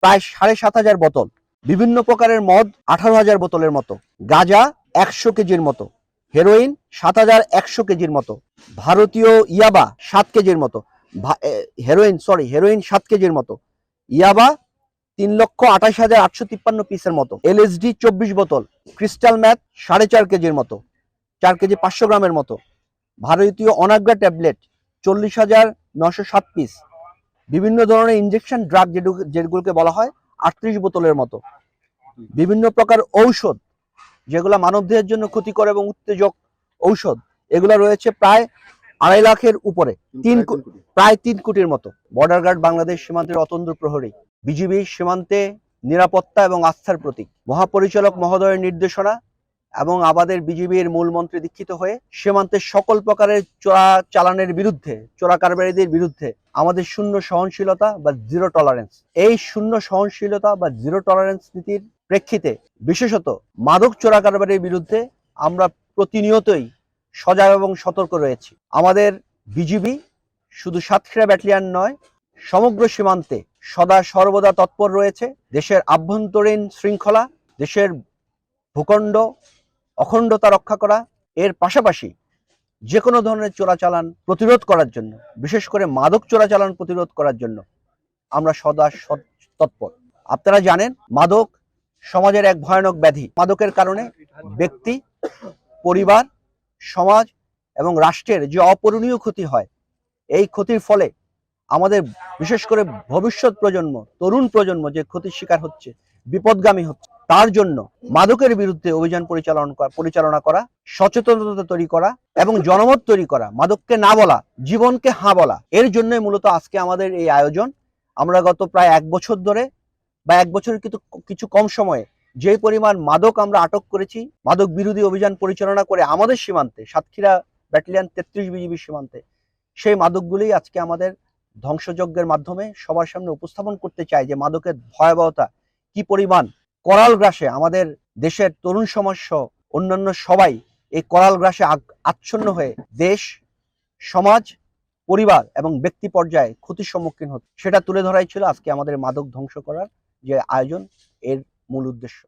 প্রায় ৭,৫০০ বোতল, বিভিন্ন প্রকারের মদ ১৮,০০০ বোতলের মতো, গাঁজা ১০০ কেজির মতো, হেরোইন ৭,১০০ কেজির মতো, ভারতীয় ইয়াবা ৭ কেজির মতো, হেরোইন 7 কেজির মতো, ইয়াবা ৩,২৮,৮৫৩ পিসের মতো, এলএসডি ২৪ বোতল, ক্রিস্টাল ম্যাথ ৪.৫ কেজির মতো, 4 কেজি 500 গ্রামের মতো, ভারতীয় অনাগ্রা ট্যাবলেট ৪০,৯০৭ পিস, বিভিন্ন ধরনের ইনজেকশন ড্রাগ যেগুলোকে বলা হয় ৩৮ বোতলের মতো, বিভিন্ন প্রকার ঔষধ যেগুলো মানবদেহের জন্য ক্ষতিকর এবং উত্তেজক ঔষধ, এগুলো রয়েছে প্রায় ২.৫ লাখের উপরে, প্রায় ৩ কোটির মতো। বর্ডার গার্ড বাংলাদেশ সীমান্তের অতন্দ্র প্রহরী, বিজিবি সীমান্তে নিরাপত্তা এবং আস্থার প্রতীক। মহাপরিচালক মহোদয়ের নির্দেশনা এবং আমাদের বিজিবির মূল মন্ত্রে দীক্ষিত হয়ে সীমান্তের সকল প্রকারের চোরা চালানের বিরুদ্ধে, চোরা কারবারিদের বিরুদ্ধে আমাদের শূন্য সহনশীলতা বা জিরো টলারেন্স, এই শূন্য সহনশীলতা বা জিরো টলারেন্স নীতির প্রেক্ষিতে বিশেষত মাদক চোরা কারবারির বিরুদ্ধে আমরা প্রতিনিয়তই সজাগ এবং সতর্ক রয়েছি। আমাদের বিজিবি শুধু সাতক্ষীরা ব্যাটালিয়ন নয়, সমগ্র সীমান্তে সদা সর্বদা তৎপর রয়েছে দেশের আভ্যন্তরীণ শৃঙ্খলা, দেশের ভূখণ্ড অখণ্ডতা রক্ষা করা, এর পাশাপাশি যে কোনো ধরনের চোরাচালান প্রতিরোধ করার জন্য, বিশেষ করে মাদক চোরাচালান প্রতিরোধ করার জন্য আমরা সদা তৎপর। আপনারা জানেন মাদক সমাজের এক ভয়ানক ব্যাধি। মাদকের কারণে ব্যক্তি, পরিবার, সমাজ এবং রাষ্ট্রের যে অপূরণীয় ক্ষতি হয়, এই ক্ষতির ফলে আমাদের বিশেষ করে ভবিষ্যৎ প্রজন্ম, তরুণ প্রজন্ম যে ক্ষতির শিকার হচ্ছে, বিপদগামী হচ্ছে, তার জন্য মাদকের বিরুদ্ধে অভিযান পরিচালনা করা, সচেতনতা তৈরি করা এবং জনমত তৈরি করা, মাদককে না বলা, জীবনকে হ্যাঁ বলা, এর জন্যই মূলত আজকে আমাদের এই আয়োজন। আমরা গত প্রায় 1 বছর ধরে বা 1 বছরের কিছু কম সময়ে যে পরিমাণ মাদক আমরা আটক করেছি, মাদক বিরোধী অভিযান পরিচালনা করে আমাদের সীমান্তে, সাতক্ষীরা ব্যাটালিয়ন 33 বিজিবি সীমান্তে, সেই মাদকগুলি আজকে আমাদের ধ্বংসযজ্ঞের মাধ্যমে সবার সামনে উপস্থাপন করতে চাই যে মাদকের ভয়াবহতা কি পরিমাণ। করাল গ্রাসে আমাদের দেশের তরুণ সমাজ সহ অন্যান্য সবাই এই করাল গ্রাসে আচ্ছন্ন হয়ে দেশ, সমাজ, পরিবার এবং ব্যক্তি পর্যায়ে ক্ষতির সম্মুখীন হচ্ছে, সেটা তুলে ধরাই ছিল আজকে আমাদের মাদক ধ্বংস করার যে আয়োজন, এর মূল উদ্দেশ্য।